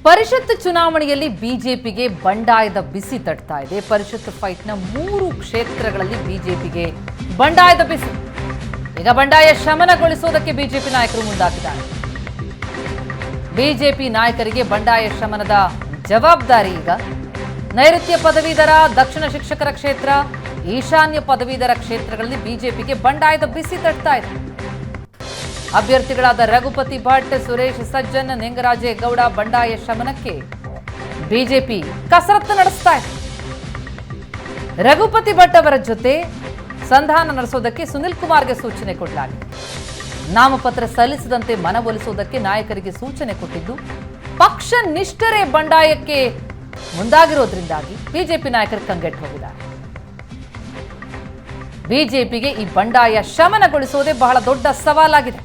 ಪರಿಷತ್ ಚುನಾವಣೆಯಲ್ಲಿ ಬಿಜೆಪಿಗೆ ಬಂಡಾಯದ ಬಿಸಿ ತಟ್ತಾ ಇದೆ. ಪರಿಷತ್ ಫೈಟ್ನ 3 ಕ್ಷೇತ್ರಗಳಲ್ಲಿ ಬಿಜೆಪಿಗೆ ಬಂಡಾಯದ ಬಿಸಿ. ಈಗ ಬಂಡಾಯ ಶಮನಗೊಳಿಸುವುದಕ್ಕೆ ಬಿಜೆಪಿ ನಾಯಕರು ಮುಂದಾಗಿದ್ದಾರೆ. ಬಿಜೆಪಿ ನಾಯಕರಿಗೆ ಬಂಡಾಯ ಶಮನದ ಜವಾಬ್ದಾರಿ. ಈಗ ನೈಋತ್ಯ ಪದವೀಧರ, ದಕ್ಷಿಣ ಶಿಕ್ಷಕರ ಕ್ಷೇತ್ರ, ಈಶಾನ್ಯ ಪದವೀಧರ ಕ್ಷೇತ್ರಗಳಲ್ಲಿ ಬಿಜೆಪಿಗೆ ಬಂಡಾಯದ ಬಿಸಿ ತಟ್ತಾ ಇದೆ. ಅಭ್ಯರ್ಥಿಗಳಾದ ರಘುಪತಿ ಭಟ್, ಸುರೇಶ್ ಸಜ್ಜನ್, ನಿಂಗರಾಜೇಗೌಡ ಬಂಡಾಯ ಶಮನಕ್ಕೆ ಬಿಜೆಪಿ ಕಸರತ್ತು ನಡೆಸ್ತಾ ಇದೆ. ರಘುಪತಿ ಭಟ್ ಅವರ ಜೊತೆ ಸಂಧಾನ ನಡೆಸೋದಕ್ಕೆ ಸುನಿಲ್ ಕುಮಾರ್ಗೆ ಸೂಚನೆ ಕೊಡಲಾಗಿದೆ. ನಾಮಪತ್ರ ಸಲ್ಲಿಸದಂತೆ ಮನವೊಲಿಸುವುದಕ್ಕೆ ನಾಯಕರಿಗೆ ಸೂಚನೆ ಕೊಟ್ಟಿದ್ದು, ಪಕ್ಷ ನಿಷ್ಠರೇ ಬಂಡಾಯಕ್ಕೆ ಮುಂದಾಗಿರೋದ್ರಿಂದಾಗಿ ಬಿಜೆಪಿ ನಾಯಕರು ಕಂಗೆಟ್ಟು ಹೋಗಿದ್ದಾರೆ. ಬಿಜೆಪಿಗೆ ಈ ಬಂಡಾಯ ಶಮನಗೊಳಿಸುವುದೇ ಬಹಳ ದೊಡ್ಡ ಸವಾಲಾಗಿದೆ.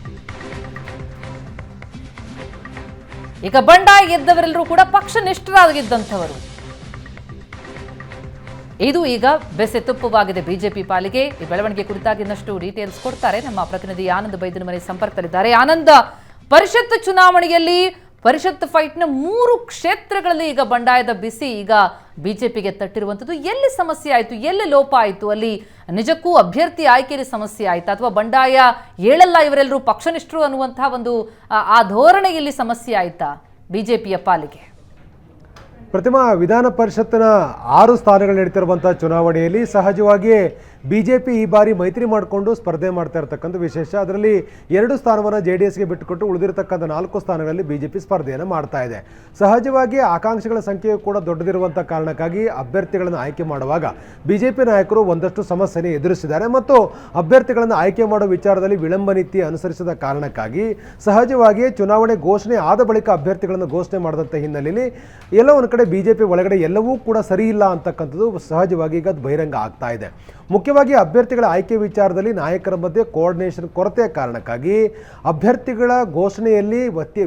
ಈಗ ಬಂಡಾಯ ಗೆದ್ದವರೆಲ್ಲರೂ ಕೂಡ ಪಕ್ಷ ನಿಷ್ಠರಾಗಿದ್ದಂಥವರು. ಇದು ಈಗ ಬೆಸೆತುಪ್ಪವಾಗಿದೆ ಬಿಜೆಪಿ ಪಾಲಿಗೆ. ಈ ಬೆಳವಣಿಗೆ ಕುರಿತಾಗಿ ಇನ್ನಷ್ಟು ಡೀಟೇಲ್ಸ್ ಕೊಡ್ತಾರೆ ನಮ್ಮ ಪ್ರತಿನಿಧಿ ಆನಂದ್ ಬೈದನಮನೆ ಸಂಪರ್ಕದಲ್ಲಿದ್ದಾರೆ. ಆನಂದ್, ಪರಿಷತ್ ಚುನಾವಣೆಯಲ್ಲಿ ಪರಿಷತ್ ಫೈಟ್ನ 3 ಕ್ಷೇತ್ರಗಳಲ್ಲಿ ಈಗ ಬಂಡಾಯದ ಬಿಸಿ ಈಗ ಬಿಜೆಪಿಗೆ ತಟ್ಟಿರುವಂಥದ್ದು. ಎಲ್ಲಿ ಸಮಸ್ಯೆ ಆಯಿತು, ಎಲ್ಲಿ ಲೋಪ ಆಯಿತು? ಅಲ್ಲಿ ನಿಜಕ್ಕೂ ಅಭ್ಯರ್ಥಿ ಆಯ್ಕೆಯಲ್ಲಿ ಸಮಸ್ಯೆ ಆಯ್ತಾ, ಅಥವಾ ಬಂಡಾಯ ಏಳಲ್ಲ ಇವರೆಲ್ಲರೂ ಪಕ್ಷನಿಷ್ಠರು ಅನ್ನುವಂತಹ ಒಂದು ಆ ಧೋರಣೆಯಲ್ಲಿ ಸಮಸ್ಯೆ ಆಯ್ತಾ ಬಿಜೆಪಿಯ ಪಾಲಿಗೆ? ಪ್ರತಿಮಾ, ವಿಧಾನ ಪರಿಷತ್ತಿನ 6 ಸ್ಥಾನಗಳು ನಡೀತಿರುವಂತಹ ಚುನಾವಣೆಯಲ್ಲಿ ಸಹಜವಾಗಿಯೇ ಬಿಜೆಪಿ ಈ ಬಾರಿ ಮೈತ್ರಿ ಮಾಡಿಕೊಂಡು ಸ್ಪರ್ಧೆ ಮಾಡ್ತಾ ಇರತಕ್ಕಂಥ ವಿಶೇಷ. ಅದರಲ್ಲಿ 2 ಸ್ಥಾನವನ್ನು JDSಗೆ ಬಿಟ್ಟುಕೊಟ್ಟು ಉಳಿದಿರತಕ್ಕಂಥ 4 ಸ್ಥಾನಗಳಲ್ಲಿ ಬಿಜೆಪಿ ಸ್ಪರ್ಧೆಯನ್ನು ಮಾಡ್ತಾ ಇದೆ. ಸಹಜವಾಗಿ ಆಕಾಂಕ್ಷಿಗಳ ಸಂಖ್ಯೆಯು ಕೂಡ ದೊಡ್ಡದಿರುವಂಥ ಕಾರಣಕ್ಕಾಗಿ ಅಭ್ಯರ್ಥಿಗಳನ್ನು ಆಯ್ಕೆ ಮಾಡುವಾಗ ಬಿಜೆಪಿ ನಾಯಕರು ಒಂದಷ್ಟು ಸಮಸ್ಯೆಯನ್ನು ಎದುರಿಸಿದ್ದಾರೆ ಮತ್ತು ಅಭ್ಯರ್ಥಿಗಳನ್ನು ಆಯ್ಕೆ ಮಾಡುವ ವಿಚಾರದಲ್ಲಿ ವಿಳಂಬ ನೀತಿ ಅನುಸರಿಸಿದ ಕಾರಣಕ್ಕಾಗಿ ಸಹಜವಾಗಿಯೇ ಚುನಾವಣೆ ಘೋಷಣೆ ಆದ ಬಳಿಕ ಅಭ್ಯರ್ಥಿಗಳನ್ನು ಘೋಷಣೆ ಮಾಡಿದಂಥ ಹಿನ್ನೆಲೆಯಲ್ಲಿ ಎಲ್ಲೋ ಒಂದು ಕಡೆ ಬಿಜೆಪಿ ಒಳಗಡೆ ಎಲ್ಲವೂ ಕೂಡ ಸರಿ ಇಲ್ಲ ಅಂತಕ್ಕಂಥದ್ದು ಸಹಜವಾಗಿ ಈಗ ಬಹಿರಂಗ ಆಗ್ತಾ ಇದೆ. ಮುಖ್ಯವಾಗಿ ಅಭ್ಯರ್ಥಿಗಳ ಆಯ್ಕೆ ವಿಚಾರದಲ್ಲಿ ನಾಯಕರ ಮಧ್ಯೆ ಕೋಆರ್ಡಿನೇಷನ್ ಕೊರತೆಯ ಕಾರಣಕ್ಕಾಗಿ ಅಭ್ಯರ್ಥಿಗಳ ಘೋಷಣೆಯಲ್ಲಿ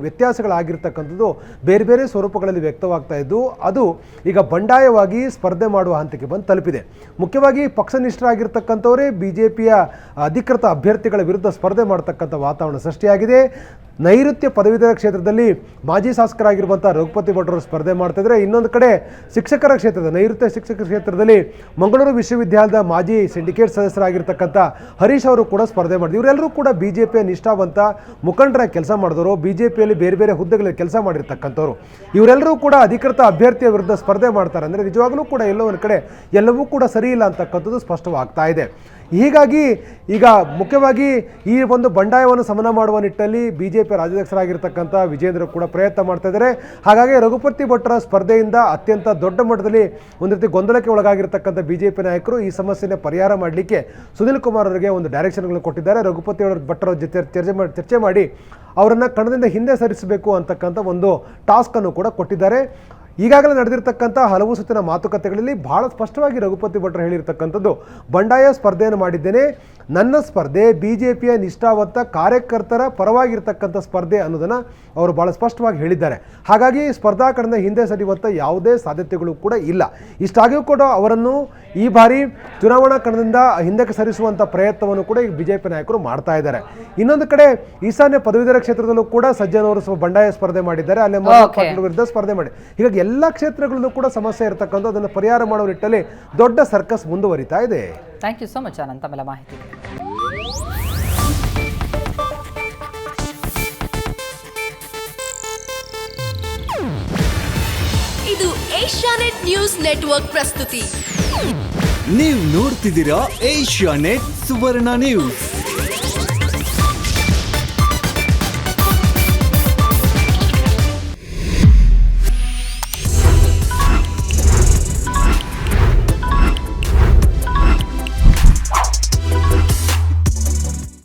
ವ್ಯತ್ಯಾಸಗಳಾಗಿರ್ತಕ್ಕಂಥದ್ದು ಬೇರೆ ಬೇರೆ ಸ್ವರೂಪಗಳಲ್ಲಿ ವ್ಯಕ್ತವಾಗ್ತಾ ಇದ್ದು, ಅದು ಈಗ ಬಂಡಾಯವಾಗಿ ಸ್ಪರ್ಧೆ ಮಾಡುವ ಹಂತಕ್ಕೆ ಬಂದು ತಲುಪಿದೆ. ಮುಖ್ಯವಾಗಿ ಪಕ್ಷನಿಷ್ಠರಾಗಿರ್ತಕ್ಕಂಥವರೇ ಬಿಜೆಪಿಯ ಅಧಿಕೃತ ಅಭ್ಯರ್ಥಿಗಳ ವಿರುದ್ಧ ಸ್ಪರ್ಧೆ ಮಾಡತಕ್ಕಂಥ ವಾತಾವರಣ ಸೃಷ್ಟಿಯಾಗಿದೆ. ನೈಋತ್ಯ ಪದವೀಧರ ಕ್ಷೇತ್ರದಲ್ಲಿ ಮಾಜಿ ಶಾಸಕರಾಗಿರುವಂಥ ರಘುಪತಿ ಭಟ್ರು ಸ್ಪರ್ಧೆ ಮಾಡ್ತಿದ್ರೆ, ಇನ್ನೊಂದು ಕಡೆ ಶಿಕ್ಷಕರ ಕ್ಷೇತ್ರದ ನೈಋತ್ಯ ಶಿಕ್ಷಕರ ಕ್ಷೇತ್ರದಲ್ಲಿ ಮಂಗಳೂರು ವಿಶ್ವವಿದ್ಯಾಲಯದ ಮಾಜಿ ಸಿಂಡಿಕೇಟ್ ಸದಸ್ಯರಾಗಿರ್ತಕ್ಕಂಥ ಹರೀಶ್ ಅವರು ಕೂಡ ಸ್ಪರ್ಧೆ ಮಾಡಿದ್ರು. ಇವರೆಲ್ಲರೂ ಕೂಡ ಬಿಜೆಪಿಯ ನಿಷ್ಠಾವಂತ ಮುಖಂಡರ ಕೆಲಸ ಮಾಡಿದವರು, ಬಿಜೆಪಿಯಲ್ಲಿ ಬೇರೆ ಬೇರೆ ಹುದ್ದೆಗಳಲ್ಲಿ ಕೆಲಸ ಮಾಡಿರ್ತಕ್ಕಂಥವ್ರು. ಇವರೆಲ್ಲರೂ ಕೂಡ ಅಧಿಕೃತ ಅಭ್ಯರ್ಥಿಯ ವಿರುದ್ಧ ಸ್ಪರ್ಧೆ ಮಾಡ್ತಾರೆ ಅಂದರೆ ನಿಜವಾಗಲೂ ಕೂಡ ಎಲ್ಲೋ ಒಂದು ಕಡೆ ಎಲ್ಲವೂ ಕೂಡ ಸರಿ ಇಲ್ಲ ಅಂತಕ್ಕಂಥದ್ದು ಸ್ಪಷ್ಟವಾಗ್ತಾ ಇದೆ. ಹೀಗಾಗಿ ಈಗ ಮುಖ್ಯವಾಗಿ ಈ ಒಂದು ಬಂಡಾಯವನ್ನು ಸಮನ ಮಾಡುವ ನಿಟ್ಟಿನಲ್ಲಿ ಬಿಜೆಪಿ ರಾಜ್ಯಾಧ್ಯಕ್ಷರಾಗಿರ್ತಕ್ಕಂಥ ವಿಜೇಂದ್ರ ಕೂಡ ಪ್ರಯತ್ನ ಮಾಡ್ತಾ ಇದ್ದಾರೆ. ಹಾಗಾಗಿ ರಘುಪತಿ ಭಟ್ರ ಸ್ಪರ್ಧೆಯಿಂದ ಅತ್ಯಂತ ದೊಡ್ಡ ಮಟ್ಟದಲ್ಲಿ ಒಂದು ರೀತಿ ಗೊಂದಲಕ್ಕೆ ಒಳಗಾಗಿರ್ತಕ್ಕಂಥ ಬಿಜೆಪಿ ನಾಯಕರು ಈ ಸಮಸ್ಯೆನ ಪರಿಹಾರ ಮಾಡಲಿಕ್ಕೆ ಸುನಿಲ್ ಕುಮಾರ್ ಅವರಿಗೆ ಒಂದು ಡೈರೆಕ್ಷನ್ಗಳನ್ನು ಕೊಟ್ಟಿದ್ದಾರೆ. ರಘುಪತಿ ಭಟ್ರ ಜೊತೆ ಚರ್ಚೆ ಮಾಡಿ ಅವರನ್ನು ಕಣದಿಂದ ಹಿಂದೆ ಸರಿಸಬೇಕು ಅಂತಕ್ಕಂಥ ಒಂದು ಟಾಸ್ಕನ್ನು ಕೂಡ ಕೊಟ್ಟಿದ್ದಾರೆ. ಈಗಾಗಲೇ ನಡೆದಿರ್ತಕ್ಕಂಥ ಹಲವು ಸುತ್ತಿನ ಮಾತುಕತೆಗಳಲ್ಲಿ ಬಹಳ ಸ್ಪಷ್ಟವಾಗಿ ರಘುಪತಿ ಭಟ್ರು ಹೇಳಿರ್ತಕ್ಕಂಥದ್ದು, ಬಂಡಾಯ ಸ್ಪರ್ಧೆಯನ್ನು ಮಾಡಿದ್ದೇನೆ, ನನ್ನ ಸ್ಪರ್ಧೆ ಬಿಜೆಪಿಯ ನಿಷ್ಠಾವಂತ ಕಾರ್ಯಕರ್ತರ ಪರವಾಗಿರ್ತಕ್ಕಂಥ ಸ್ಪರ್ಧೆ ಅನ್ನೋದನ್ನು ಅವರು ಭಾಳ ಸ್ಪಷ್ಟವಾಗಿ ಹೇಳಿದ್ದಾರೆ. ಹಾಗಾಗಿ ಸ್ಪರ್ಧಾ ಕಣದಿಂದ ಹಿಂದೆ ಸರಿಯುವಂಥ ಯಾವುದೇ ಸಾಧ್ಯತೆಗಳು ಕೂಡ ಇಲ್ಲ. ಇಷ್ಟಾಗಿಯೂ ಕೂಡ ಅವರನ್ನು ಈ ಬಾರಿ ಚುನಾವಣಾ ಕಣದಿಂದ ಹಿಂದಕ್ಕೆ ಸರಿಸುವಂಥ ಪ್ರಯತ್ನವನ್ನು ಕೂಡ ಈಗ ಬಿಜೆಪಿ ನಾಯಕರು ಮಾಡ್ತಾ ಇದ್ದಾರೆ. ಇನ್ನೊಂದು ಕಡೆ ಈಶಾನ್ಯ ಪದವೀಧರ ಕ್ಷೇತ್ರದಲ್ಲೂ ಕೂಡ ಸಜ್ಜನ್ ಅವರು ಬಂಡಾಯ ಸ್ಪರ್ಧೆ ಮಾಡಿದ್ದಾರೆ, ಅಲ್ಲೇ ಪಾಟೀಲ್ ವಿರುದ್ಧ ಸ್ಪರ್ಧೆ ಮಾಡಿ. ಹೀಗಾಗಿ ಎಲ್ಲ ಕ್ಷೇತ್ರಗಳಲ್ಲೂ ಕೂಡ ಸಮಸ್ಯೆ ಇರತಕ್ಕಂಥ ಅದನ್ನು ಪರಿಹಾರ ಮಾಡುವ ನಿಟ್ಟಲ್ಲಿ ದೊಡ್ಡ ಸರ್ಕಸ್ ಮುಂದುವರಿತಾ ಇದೆ. Thank you so much Anand ತಮ್ಮೆಲ್ಲ ಮಾಹಿತಿ. ಇದು ಏಷ್ಯಾನೆಟ್ ನ್ಯೂಸ್ ನೆಟ್ವರ್ಕ್ ಪ್ರಸ್ತುತಿ. ನೀವು ನೋಡ್ತಿದ್ದೀರಾ ಏಷ್ಯಾನೆಟ್ ಸುವರ್ಣ ನ್ಯೂಸ್.